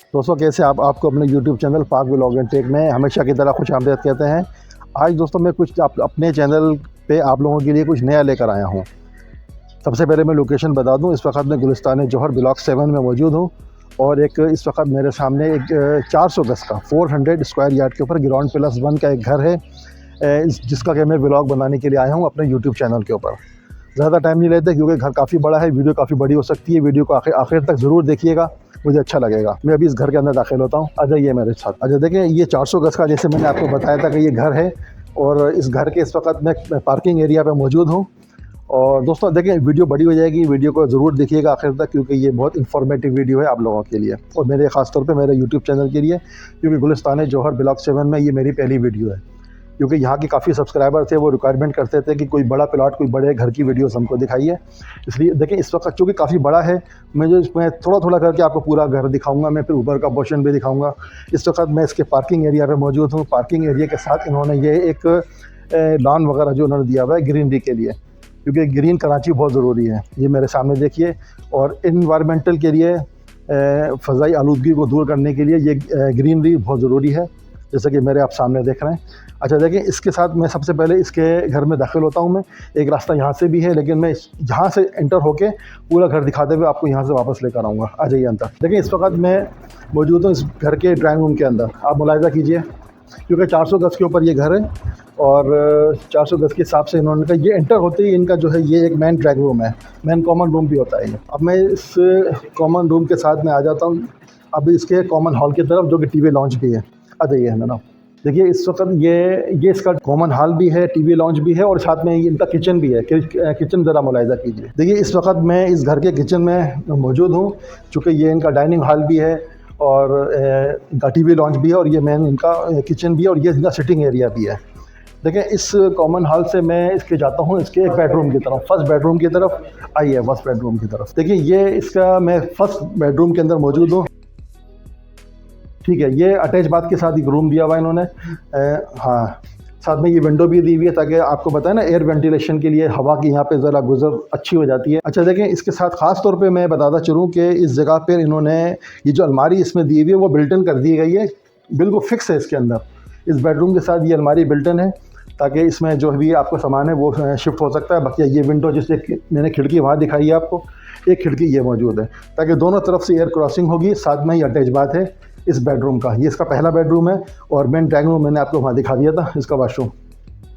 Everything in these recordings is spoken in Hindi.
दोस्तों कैसे आपको अपने YouTube चैनल पाक व्लॉग एंड टेक में हमेशा की तरह खुश आमदीद कहते हैं। आज दोस्तों मैं कुछ अपने चैनल पे आप लोगों के लिए कुछ नया लेकर आया हूँ। सबसे पहले मैं लोकेशन बता दूँ, इस वक्त मैं गुलिस्तान जौहर ब्लॉक 7 में मौजूद हूँ और एक इस वक्त मेरे सामने एक 400 गज़ का 400 स्क्वायर यार्ड के ऊपर ग्राउंड प्लस 1 का एक घर है, जिसका कि मैं व्लॉग बनाने के लिए आया हूँ अपने YouTube चैनल के ऊपर। ज़्यादा टाइम नहीं लेते क्योंकि घर काफ़ी बड़ा है, वीडियो काफ़ी बड़ी हो सकती है। वीडियो को आखिर तक ज़रूर देखिएगा, मुझे अच्छा लगेगा। मैं अभी इस घर के अंदर दाखिल होता हूँ, आ जाइए मेरे साथ। अच्छा देखें, ये 400 गज़ का, जैसे मैंने आपको बताया था कि ये घर है और इस घर के इस वक्त मैं पार्किंग एरिया पे मौजूद हूँ। और दोस्तों देखें, वीडियो बड़ी हो जाएगी, वीडियो को ज़रूर देखिएगा आखिर तक क्योंकि ये बहुत इन्फॉर्मेटिव वीडियो है आप लोगों के लिए और मेरे ख़ास तौर पे मेरे यूट्यूब चैनल के लिए, क्योंकि गुलिस्तान जौहर ब्लॉक 7 में ये मेरी पहली वीडियो है। क्योंकि यहाँ के काफ़ी सब्सक्राइबर थे, वो रिक्वायरमेंट करते थे कि कोई बड़ा प्लॉट, कोई बड़े घर की वीडियोस हमको दिखाइए। इसलिए देखिए, इस वक्त चूँकि काफ़ी बड़ा है, मैं थोड़ा थोड़ा करके आपको पूरा घर दिखाऊंगा। मैं फिर ऊपर का पोर्शन भी दिखाऊंगा। इस वक्त मैं इसके पार्किंग एरिया पे मौजूद हूँ। पार्किंग एरिया के साथ इन्होंने ये एक लॉन वगैरह जो उन्होंने दिया हुआ है ग्रीनरी के लिए, क्योंकि ग्रीन कराची बहुत ज़रूरी है। ये मेरे सामने देखिए, और इन्वायरमेंटल के लिए, फ़ज़ाई आलूदगी को दूर करने के लिए ये ग्रीनरी बहुत ज़रूरी है, जैसा कि मेरे आप सामने देख रहे हैं। अच्छा देखिए, इसके साथ मैं सबसे पहले इसके घर में दाखिल होता हूँ। मैं एक रास्ता यहाँ से भी है, लेकिन मैं यहाँ से एंटर होके पूरा घर दिखाते हुए आपको यहाँ से वापस लेकर आऊँगा। आ जाइए अंदर। देखिए, इस वक्त मैं मौजूद हूँ इस घर के ड्राइंग रूम के अंदर। आप मुलाहिज़ा कीजिए, क्योंकि 400 गज़ के ऊपर ये घर है और 400 गज़ के हिसाब से इन्होंने कहा, ये एंटर होते ही इनका जो है ये एक मेन ड्राइंग रूम है, मेन कॉमन रूम भी होता है ये। अब मैं इस कॉमन रूम के साथ में आ जाता हूँ अभी इसके कॉमन हॉल की तरफ, जो कि टीवी लॉन्च भी है। आ जाइए है ना। देखिए, इस वक्त ये इसका कॉमन हॉल भी है, टीवी लॉन्च भी है और साथ में इनका किचन भी है। किचन ज़रा मुलाहिज़ा कीजिए। देखिए, इस वक्त मैं इस घर के किचन में मौजूद हूँ, चूँकि ये इनका डाइनिंग हॉल भी है और इनका टीवी लॉन्च भी है और ये मेन इनका किचन भी है और ये इनका सिटिंग एरिया भी है। देखिए, इस कॉमन हॉल से मैं इसके जाता हूँ इसके एक बेडरूम की तरफ, फर्स्ट बेडरूम की तरफ। आइए फर्स्ट बेडरूम की तरफ। देखिए, ये इसका मैं फर्स्ट बेडरूम के अंदर मौजूद हूँ। ठीक है, ये अटैच बाथ के साथ एक रूम दिया हुआ है इन्होंने। हाँ, साथ में ये विंडो भी दी हुई है ताकि आपको बताया ना, एयर वेंटिलेशन के लिए हवा की यहाँ पे ज़रा गुजर अच्छी हो जाती है। अच्छा देखें, इसके साथ ख़ास तौर पे मैं बताता चलूँ कि इस जगह पर इन्होंने ये जो अलमारी इसमें दी हुई है वो बिल्ट इन कर दी गई है, बिल्कुल फिक्स है इसके अंदर। इस बेडरूम के साथ ये अलमारी बिल्ट इन है ताकि इसमें जो भी आपका सामान है वो शिफ्ट हो सकता है। बाकी ये विंडो, जिससे मैंने खिड़की वहाँ दिखाई है आपको, एक खिड़की ये मौजूद है ताकि दोनों तरफ से एयर क्रॉसिंग होगी। साथ में ही अटैच बाथ है इस बेडरूम का। ये इसका पहला बेडरूम है और मेन ड्राइंग रूम मैंने आपको वहाँ दिखा दिया था, इसका वॉशरूम।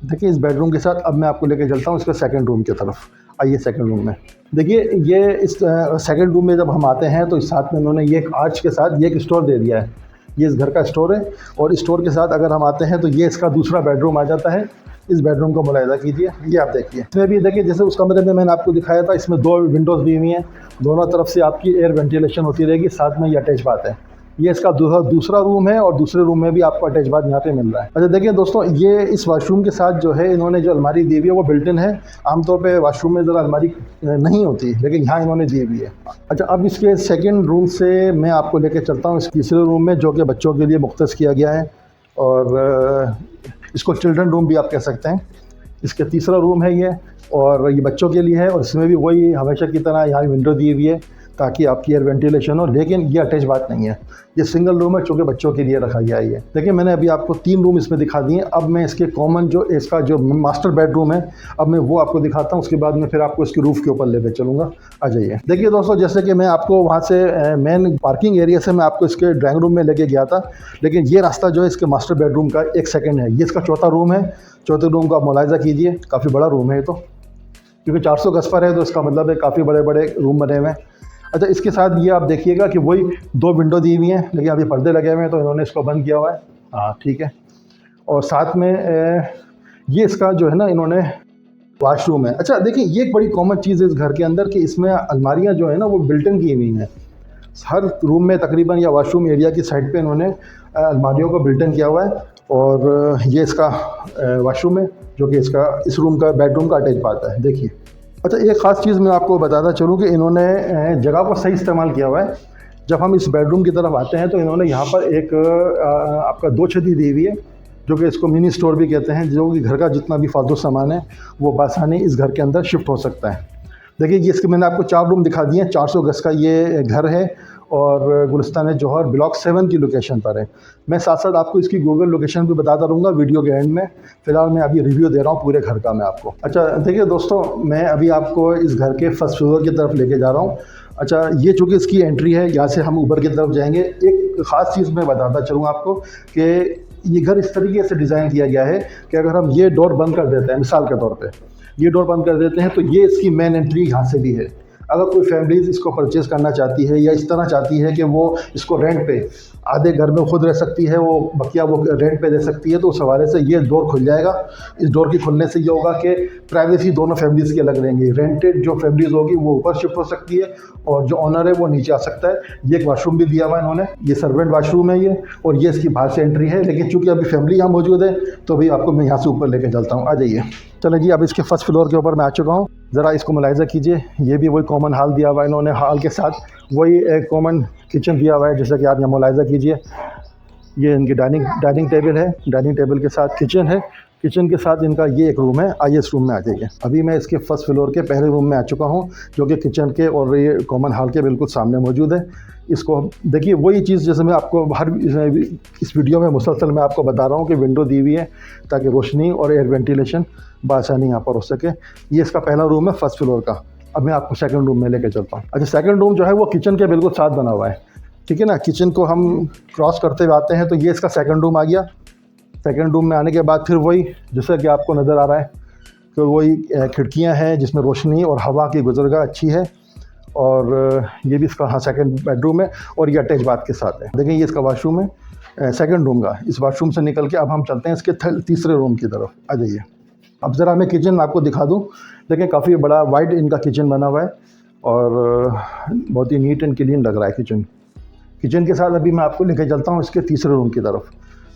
देखिए, इस बेडरूम के साथ अब मैं आपको लेकर चलता हूँ इसका सेकंड रूम की तरफ। आइए सेकंड रूम में। देखिए, ये इस सेकंड रूम में जब हम आते हैं तो इस साथ में उन्होंने ये एक आर्च के साथ ये एक स्टोर दे दिया है। ये इस घर का स्टोर है और स्टोर के साथ अगर हम आते हैं तो ये इसका दूसरा बेडरूम आ जाता है। इस बेडरूम को मुलाहिज़ा कीजिए, ये आप देखिए। इसमें भी देखिए, जैसे उस कमरे में मैंने आपको दिखाया था, इसमें 2 विंडोज़ दी हुई हैं, दोनों तरफ से आपकी एयर वेंटिलेशन होती रहेगी। साथ में ये अटैच बाथ है। ये इसका दूसरा रूम है और दूसरे रूम में भी आपको अटैच बाथ यहाँ पे मिल रहा है। अच्छा देखिए दोस्तों, ये इस वॉशरूम के साथ जो है इन्होंने जो अलमारी दी हुई है वो बिल्ट इन है। आमतौर पे वॉशरूम में ज़रा अलमारी नहीं होती, लेकिन यहाँ इन्होंने दी हुई है। अच्छा, अब इसके सेकंड रूम से मैं आपको लेकर चलता हूँ इस तीसरे रूम में, जो कि बच्चों के लिए मुख्तस किया गया है और इसको चिल्ड्रन रूम भी आप कह सकते हैं। इसके तीसरा रूम है ये और ये बच्चों के लिए है और इसमें भी वही हमेशा की तरह यहाँ विंडो दी हुई है ताकि आपकी एयर वेंटिलेशन हो, लेकिन ये अटैच बात नहीं है। ये सिंगल रूम है, चूँकि बच्चों के लिए रखा गया है ये। देखिए, मैंने अभी आपको 3 रूम इसमें दिखा दिए। अब मैं इसके कॉमन जो इसका जो मास्टर बेडरूम है, अब मैं वो आपको दिखाता हूँ। उसके बाद में फिर आपको इसकी रूफ़ के ऊपर लेकर चलूँगा। आ जाइए। देखिए दोस्तों, जैसे कि मैं आपको वहाँ से मेन पार्किंग एरिया से मैं आपको इसके ड्राइंग रूम में लेके गया था, लेकिन ये रास्ता जो है इसके मास्टर बेडरूम का एक सेकेंड है। ये इसका चौथा रूम है। चौथे रूम का आप मुलाहिज़ा कीजिए, काफ़ी बड़ा रूम है ये तो, क्योंकि 400 गज़ पर है तो इसका मतलब है काफ़ी बड़े बड़े रूम बने हुए हैं। अच्छा, इसके साथ ये आप देखिएगा कि वही 2 विंडो दी हुई हैं, लेकिन अभी पर्दे लगे हुए हैं तो इन्होंने इसको बंद किया हुआ है। हाँ ठीक है। और साथ में ये इसका जो है ना, इन्होंने वॉशरूम है। अच्छा देखिए, ये एक बड़ी कॉमन चीज़ है इस घर के अंदर कि इसमें अलमारियाँ जो है ना वो बिल्ट इन की हुई हैं। हर रूम में तकरीबन, या वॉशरूम एरिया की साइड पे इन्होंने अलमारियों को बिल्ट इन किया हुआ है। और ये इसका वॉशरूम है, जो कि इसका इस रूम का बेडरूम का अटैच बात है। देखिए, अच्छा एक ख़ास चीज़ मैं आपको बताता चलूँ कि इन्होंने जगह को सही इस्तेमाल किया हुआ है। जब हम इस बेडरूम की तरफ आते हैं तो इन्होंने यहाँ पर एक आपका 2 छती दी हुई है, जो कि इसको मिनी स्टोर भी कहते हैं, जो कि घर का जितना भी फालतू सामान है वो बासानी इस घर के अंदर शिफ्ट हो सकता है। देखिए, ये इसके मैंने आपको 4 रूम दिखा दिए हैं। 400 गज़ का ये घर है और गुलिस्तान जौहर ब्लॉक 7 की लोकेशन पर है। मैं साथ साथ आपको इसकी गूगल लोकेशन भी बताता रहूँगा वीडियो के एंड में। फ़िलहाल मैं अभी रिव्यू दे रहा हूँ पूरे घर का मैं आपको। अच्छा देखिए दोस्तों, मैं अभी आपको इस घर के फर्स्ट फ्लोर की तरफ लेके जा रहा हूँ। अच्छा, ये चूँकि इसकी एंट्री है, यहाँ से हम ऊपर की तरफ जाएंगे। एक ख़ास चीज़ मैं बताता चलूँ आपको कि ये घर इस तरीके से डिज़ाइन किया गया है कि अगर हम ये डोर बंद कर देते हैं, मिसाल के तौर पे ये डोर बंद कर देते हैं, तो ये इसकी मेन एंट्री यहाँ से भी है। अगर कोई फैमिलीज़ इसको परचेज़ करना चाहती है या इस तरह चाहती है कि वो इसको रेंट पे, आधे घर में खुद रह सकती है वो, बकिया वो रेंट पे दे सकती है, तो उस हवाले से ये डोर खुल जाएगा। इस डोर के खुलने से ये होगा कि प्राइवेसी दोनों फैमिलीज़ की अलग रहेंगी। रेंटेड जो फैमिलीज़ होगी वो ऊपर शिफ्ट हो सकती है और जो ऑनर है वो नीचे आ सकता है। ये एक वाशरूम भी दिया हुआ है इन्होंने, ये सर्वेंट वाशरूम है ये, और ये इसकी बाहर से एंट्री है। लेकिन चूँकि अभी फैमिली यहाँ मौजूद है तो अभी आपको मैं यहाँ से ऊपर लेके चलता हूँ। आ जाइए। चलो जी, अब इसके फर्स्ट फ्लोर के ऊपर मैं आ चुका हूँ। ज़रा इसको मुलाहिज़ा कीजिए। ये भी वही कॉमन हॉल दिया हुआ है इन्होंने, हॉल के साथ वही एक कॉमन किचन दिया हुआ है, जैसा कि आप यहाँ मुलाहिज़ा कीजिए। ये इनकी डाइनिंग टेबल है, डाइनिंग टेबल के साथ किचन है, किचन के साथ इनका ये एक रूम है। आइए इस रूम में आ जाइए। अभी मैं इसके फर्स्ट फ्लोर के पहले रूम में आ चुका हूँ, जो कि किचन के और ये कॉमन हॉल के बिल्कुल सामने मौजूद है। इसको देखिए, वही चीज़ जैसे मैं आपको हर इस वीडियो में मुसलसल मैं आपको बता रहा हूँ कि विंडो दी हुई है ताकि रोशनी और एयर वेंटिलेशन बआसानी यहाँ पर हो सके। ये इसका पहला रूम है फर्स्ट फ्लोर का। अब मैं आपको सेकंड रूम में लेके चलता हूँ। अच्छा, सेकंड रूम जो है वो किचन के बिल्कुल साथ बना हुआ है, ठीक है ना। किचन को हम क्रॉस करते हुए आते हैं तो ये इसका सेकंड रूम आ गया। सेकंड रूम में आने के बाद फिर वही जैसा कि आपको नज़र आ रहा है कि वही खिड़कियां हैं जिसमें रोशनी और हवा की गुजरगाह अच्छी है। और ये भी इसका हाँ सेकंड बेडरूम है और ये अटैच बाथ के साथ है। देखें, ये इसका वाशरूम है सेकंड रूम का। इस वाशरूम से निकल के अब हम चलते हैं इसके तीसरे रूम की तरफ। आ जाइए। अब ज़रा मैं किचन आपको दिखा दूँ। देखें, काफ़ी बड़ा वाइड इनका किचन बना हुआ है और बहुत ही नीट एंड क्लीन लग रहा है किचन। किचन के साथ अभी मैं आपको लेके चलता हूँ इसके तीसरे रूम की तरफ,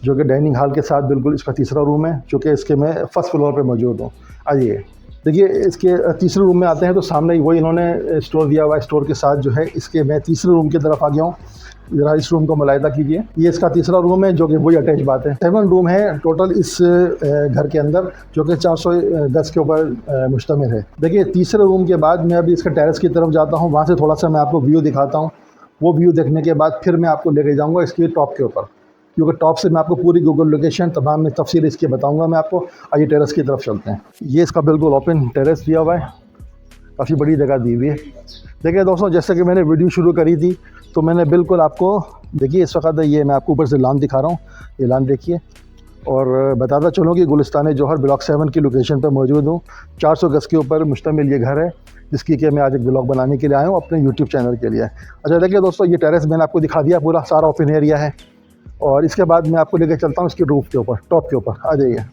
जो कि डाइनिंग हॉल के साथ बिल्कुल इसका तीसरा रूम है, जो कि इसके मैं फर्स्ट फ्लोर पे मौजूद हूँ। आइए। देखिए, इसके तीसरे रूम में आते हैं तो सामने ही वही इन्होंने स्टोर दिया हुआ है। स्टोर के साथ जो है इसके मैं तीसरे रूम की तरफ आ गया हूँ। ज़रा इस रूम को मुलाहिज़ा कीजिए। ये इसका तीसरा रूम है, जो कि वही अटैच बात है। 7 रूम है टोटल इस घर के अंदर, जो कि 400 गज के ऊपर मुश्तमिल है। देखिए, तीसरे रूम के बाद मैं अभी इसके टेरेस की तरफ जाता हूँ, वहाँ से थोड़ा सा मैं आपको व्यू दिखाता हूँ। वो व्यू देखने के बाद फिर मैं आपको लेके जाऊँगा इसके टॉप के ऊपर, क्योंकि टॉप से मैं आपको पूरी गूगल लोकेशन तमाम में तफसील इसकी बताऊंगा मैं आपको। आइए टेरेस की तरफ चलते हैं। ये इसका बिल्कुल ओपन टेरेस दिया हुआ है, काफ़ी बड़ी जगह दी हुई है। देखिए दोस्तों, जैसे कि मैंने वीडियो शुरू करी थी तो मैंने बिल्कुल आपको देखिए इस वक्त ये मैं आपको ऊपर से लॉन दिखा रहा हूँ। ये लॉन देखिए और बताता चलूँ कि गुलिस्तान जौहर ब्लॉक 7 की लोकेशन पर मौजूद हूँ। 400 गज के ऊपर मुश्तमिल ये घर है, जिसकी कि मैं आज एक ब्लॉग बनाने के लिए आया हूँ अपने यूट्यूब चैनल के लिए। अच्छा देखिए दोस्तों, ये टेरेस मैंने आपको दिखा दिया, पूरा सारा ओपन एरिया है। और इसके बाद मैं आपको लेकर चलता हूँ इसके रूफ के ऊपर, टॉप के ऊपर। आ जाइए।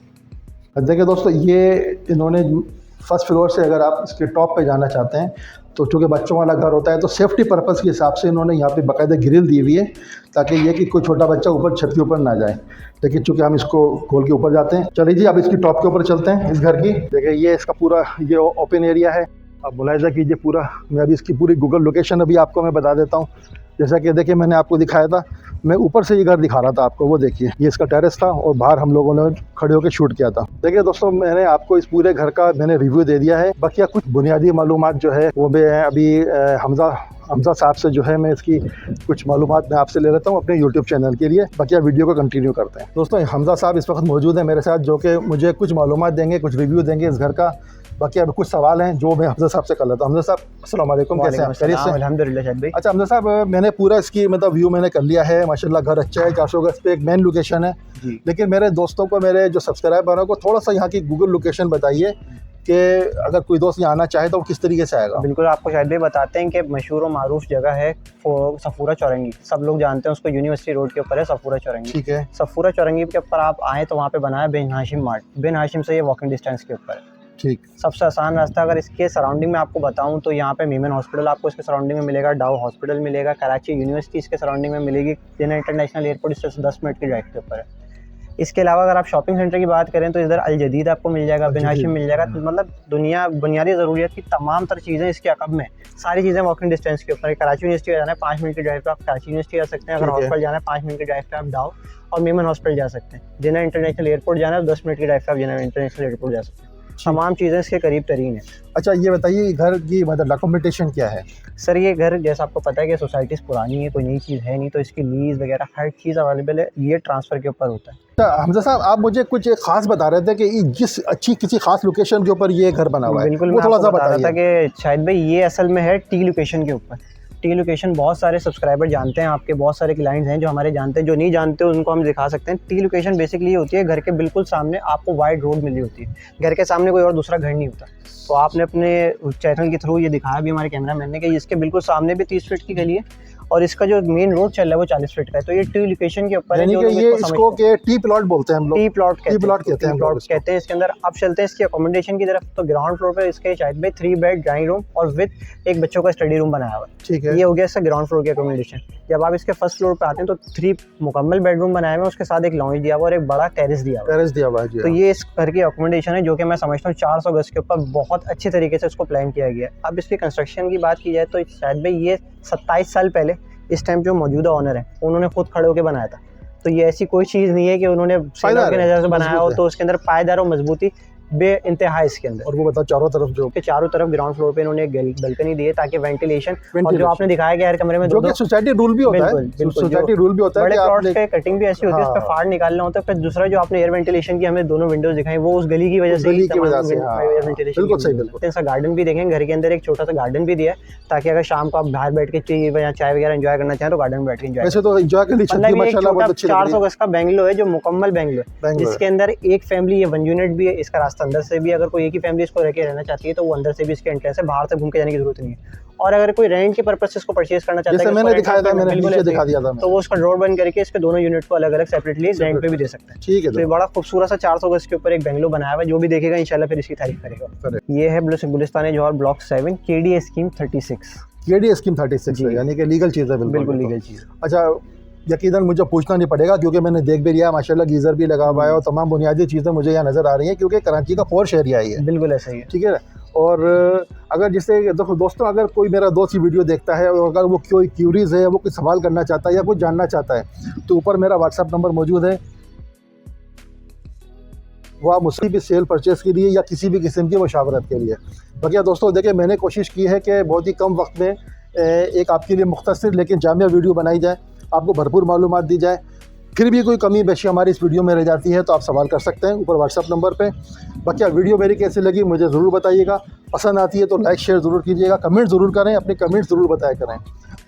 देखिए दोस्तों, ये इन्होंने फर्स्ट फ्लोर से अगर आप इसके टॉप पे जाना चाहते हैं तो चूँकि बच्चों वाला घर होता है तो सेफ्टी पर्पज़ के हिसाब से इन्होंने यहाँ पे बाकायदा ग्रिल दी हुई है, ताकि ये कि कोई छोटा बच्चा ऊपर छत के ऊपर ना जाए। लेकिन चूँकि हम इसको खोल के ऊपर जाते हैं। चलिए जी, अब इसकी टॉप के ऊपर चलते हैं इस घर की। देखिए, ये इसका पूरा ये ओपन एरिया है। अब मुलाहिज़ा कीजिए पूरा। मैं अभी इसकी पूरी गूगल लोकेशन अभी आपको मैं बता देता हूँ। जैसा कि देखिए, मैंने आपको दिखाया था, मैं ऊपर से ये घर दिखा रहा था आपको, वो देखिए ये इसका टेरेस था और बाहर हम लोगों ने खड़े होकर शूट किया था। देखिए दोस्तों, मैंने आपको इस पूरे घर का मैंने रिव्यू दे दिया है। बाकी कुछ बुनियादी मालूमात जो है वो मैं अभी हमजा साहब से जो है मैं इसकी कुछ मालूमात मैं आपसे ले लेता हूँ अपने यूट्यूब चैनल के लिए। बाकी वीडियो को कंटिन्यू करते हैं। दोस्तों, हमजा साहब इस वक्त मौजूद है मेरे साथ, जो कि मुझे कुछ मालूमात देंगे, कुछ रिव्यू देंगे इस घर का। बाकी अब कुछ सवाल हैं जो मैं हमजा साहब से कर लेता हूँ। हमजा साहब, अस्सलाम वालेकुम, कैसे हैं आप? खैरियत से? अल्हम्दुलिल्लाह शाहिद भाई। अच्छा हमजा साहब, मैंने पूरा इसकी मतलब व्यू मैंने कर लिया है। माशाल्लाह घर अच्छा है, 400 गज पे एक मेन लोकेशन है। लेकिन मेरे दोस्तों को, मेरे जो सब्सक्राइबर हैं को थोड़ा सा यहाँ की गूगल लोकेशन बताइए कि अगर कोई दोस्त यहाँ आना चाहे तो वो किस तरीके से आएगा। बिल्कुल, आपको शायद भी बताते हैं कि मशहूर और मारूफ जगह है सफूरा चौरंगी। सब लोग जानते हैं उसको, यूनिवर्सिटी रोड के ऊपर है सफूरा चौरंगी। ठीक है। सफूरा चौरंगी के ऊपर आप आएँ तो वहाँ पे बनाया बिन हाशिम मार्ट। बिन हाशिम से ये वॉकिंग डिस्टेंस के ऊपर है। ठीक। सबसे आसान रास्ता अगर इसके सराउंडिंग में आपको बताऊं तो यहाँ पे मीमन हॉस्पिटल आपको इसके सराउंडिंग में मिलेगा, डाउ हॉस्पिटल मिलेगा, कराची यूनिवर्सिटी इसके सराउंडिंग में मिलेगी, जिन्ना इंटरनेशनल एयरपोर्ट इससे 10 मिनट की ड्राइव के ऊपर है। इसके अलावा अगर आप शॉपिंग सेंटर की बात करें तो इधर अल जदीद आपको मिल जाएगा, बिन हाशिम मिल जाएगा। तो मतलब दुनिया बुनियादी ज़रूरियत की तमाम तर चीज़ें इसके अकब में, सारी चीज़ें वॉकिंग डिस्टेंस के ऊपर है। कराची यूनिवर्सिटी जाना है 5 मिनट की ड्राइव पे आप कराची यूनिवर्सिटी जा सकते हैं। अगर हॉस्पिटल जाना है 5 मिनट की ड्राइव पे आप डाउ और मीमन हॉस्पिटल जा सकते हैं। जिन्ना इंटरनेशनल एयरपोर्ट जाना है 10 मिनट की ड्राइव पे आप जिन्ना इंटरनेशनल एयरपोर्ट जा सकते हैं। तमाम चीज़ें इसके करीब तरीन है। अच्छा ये बताइए घर की मतलब डॉक्यूमेंटेशन क्या है? सर ये घर जैसा आपको पता है कि सोसाइटीज़ पुरानी है, कोई नई चीज़ है नहीं, तो इसकी लीज़ वगैरह हर चीज़ अवेलेबल है, ये ट्रांसफ़र के ऊपर होता है। अच्छा हमजा साहब आप मुझे कुछ एक ख़ास बता रहे थे कि जिस अच्छी किसी ख़ास लोकेशन के ऊपर ये घर बना हुआ है, बिल्कुल, वो मैं थोड़ा सा आपको बता रहा था बताइए। कि शाहिद भाई ये असल में है टी लोकेशन के ऊपर। टी लोकेशन बहुत सारे सब्सक्राइबर जानते हैं, आपके बहुत सारे क्लाइंट्स हैं जो हमारे जानते हैं, जो नहीं जानते उनको हम दिखा सकते हैं। टी लोकेशन बेसिकली ये होती है घर के बिल्कुल सामने आपको वाइड रोड मिली होती है, घर के सामने कोई और दूसरा घर नहीं होता। तो आपने अपने चैनल के थ्रू ये दिखाया भी हमारे कैमरा मैन ने कि इसके बिल्कुल सामने भी 30 फीट की गली है और इसका जो मेन रोड चल रहा है वो 40 फीट का है। तो ये टी लोकेशन के ऊपर है, यानी जो कि लोग ये इसको इसको समझते हैं। के टी प्लॉट बोलते हैं हम लोग। टी प्लॉट टी प्लॉट कहते हैं हम लोग प्लॉट इसको। कहते हैं। इसके अंदर आप चलते हैं इसकी अकोमोडेशन की तरफ, तो ग्राउंड फ्लोर पे इसके शायद में 3 बेड ड्राइंग रूम और विद एक बच्चों का स्टडी रूम बनाया हुआ है। ठीक है। ये हो गया इसका ग्राउंड फ्लोर की अकोमोडेशन। जब आप इसके फर्स्ट फ्लोर पे आते हैं तो 3 मुकम्मल बेडरूम बनाए हुए हैं, उसके साथ एक लॉन्ज दिया हुआ और एक बड़ा टेरेस दिया हुआ है। टेरेस दिया हुआ है जी। तो ये इस घर की अकोमोडेशन है जो कि मैं समझता हूँ 400 गज के ऊपर बहुत अच्छे तरीके से इसको प्लान किया गया है। अब इसकी कंस्ट्रक्शन की बात की जाए तो शायद भाई ये 27 साल पहले इस टाइम जो मौजूदा ओनर है उन्होंने खुद खड़े होकर बनाया था। तो ये ऐसी कोई चीज़ नहीं है कि उन्होंने सेलर की नज़र से बनाया हो, तो उसके अंदर पायदार और मजबूती बे इंतहा इसके अंदर। और वो बताओ चारों तरफ जो के चारों तरफ ग्राउंड फ्लोर पे इन्होंने बल्कनी दी है ताकि वेंटिलेशन और जो आपने दिखाया कि हर कमरे में जो कि सोसाइटी रूल भी होता है, सोसाइटी रूल भी होता है बड़े कि प्लॉट्स आपने पे कटिंग भी ऐसी होती है, उस पे फाड़ निकालना होता है। फिर दूसरा जो आपने एयर वेंटिलेशन की हमें दोनों विंडोज दिखाई वो उस गली की वजह से गली की वजह से, हाँ, एयर वेंटिलेशन बिल्कुल सही, बिल्कुल। ऐसा गार्डन भी देखें, घर के अंदर एक छोटा सा गार्डन भी दिया है ताकि अगर शाम को आप बाहर बैठ के चाय वगैरह एंजॉय करना चाहें तो गार्डन में बैठ के एंजॉय। वैसे तो एंजॉय के लिए छत भी माशाल्लाह बहुत अच्छी लग रही है। 400 गज का बेंगलो है जो मुकम्मल बेंगलो है, जिसके अंदर एक फैमिली, ये 1 यूनिट भी है, इसका रास्ता अंदर से भी, अगर कोई एक ही फैमिली इसको रह के रहना चाहती है तो वो अंदर से भी इसके एंट्रेंस है, बाहर से घूम के जाने की जरूरत नहीं है। और अगर कोई रेंट के पर्पस से इसको परचेज करना चाहता है, जैसे मैंने दिखाया था, मैंने नीचे दिखा दिया था, तो वो उसका ड्रॉर बंद करके इसके दोनों यूनिट को अलग अलग सेपरेटली रेंट पे भी दे सकते हैं। ठीक है। तो ये बड़ा खूबसूरत सा 400 गज के ऊपर एक बेंगलो बनाया हुआ है, जो भी देखेगा इंशाल्लाह फिर इसकी तारीफ करेगा। ये है Gulistan Jauhar block 7 KDA scheme 36। KDA scheme 36 है, यानी कि लीगल चीज़ है। बिल्कुल लीगल चीज़। अच्छा यकीनन मुझे पूछना नहीं पड़ेगा क्योंकि मैंने देख भी लिया, माशाल्लाह गीज़र भी लगा हुआ है और तमाम बुनियादी चीज़ें मुझे यहाँ नज़र आ रही हैं क्योंकि कराची का पॉश एरिया ही है। बिल्कुल ऐसा ही है। ठीक है। और अगर जैसे देखो दोस्तों, अगर कोई मेरा दोस्त ये वीडियो देखता है और अगर वो कोई क्यूरीज है, वो कुछ सवाल करना चाहता है या कुछ जानना चाहता है तो ऊपर मेरा व्हाट्सएप नंबर मौजूद है, वो आप मुझसे भी सेल परचेज़ के लिए या किसी भी किस्म की मशावरत के लिए। बाकी दोस्तों देखिए, मैंने कोशिश की है कि बहुत ही कम वक्त में एक आपके लिए मुख्तसर लेकिन जामिया वीडियो बनाई जाए, आपको भरपूर मालूमात दी जाए। फिर भी कोई कमी बेशी हमारी इस वीडियो में रह जाती है तो आप सवाल कर सकते हैं ऊपर व्हाट्सएप नंबर पे। बाकी वीडियो मेरी कैसी लगी मुझे ज़रूर बताइएगा, पसंद आती है तो लाइक शेयर ज़रूर कीजिएगा, कमेंट ज़रूर करें, अपने कमेंट्स ज़रूर बताया करें।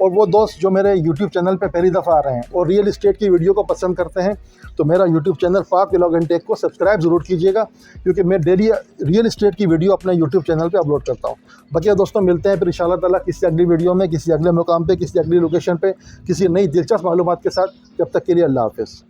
और वो दोस्त जो मेरे यूट्यूब चैनल पे पहली दफ़ा आ रहे हैं और रियल इस्टेट की वीडियो को पसंद करते हैं तो मेरा यूट्यूब चैनल पाक व्लॉग एंड टेक को सब्सक्राइब ज़रूर कीजिएगा क्योंकि मैं डेली रियल इस्टेट की वीडियो अपने यूट्यूब चैनल पे अपलोड करता हूँ। बाकी दोस्तों मिलते हैं फिर इंशाअल्लाह ताला किसी अगली वीडियो में, किसी अगले मुकाम पे, किसी अगली लोकेशन पे, किसी नई दिलचस्प मालूमात के साथ। जब तक के लिए अल्लाह हाफ़िज़।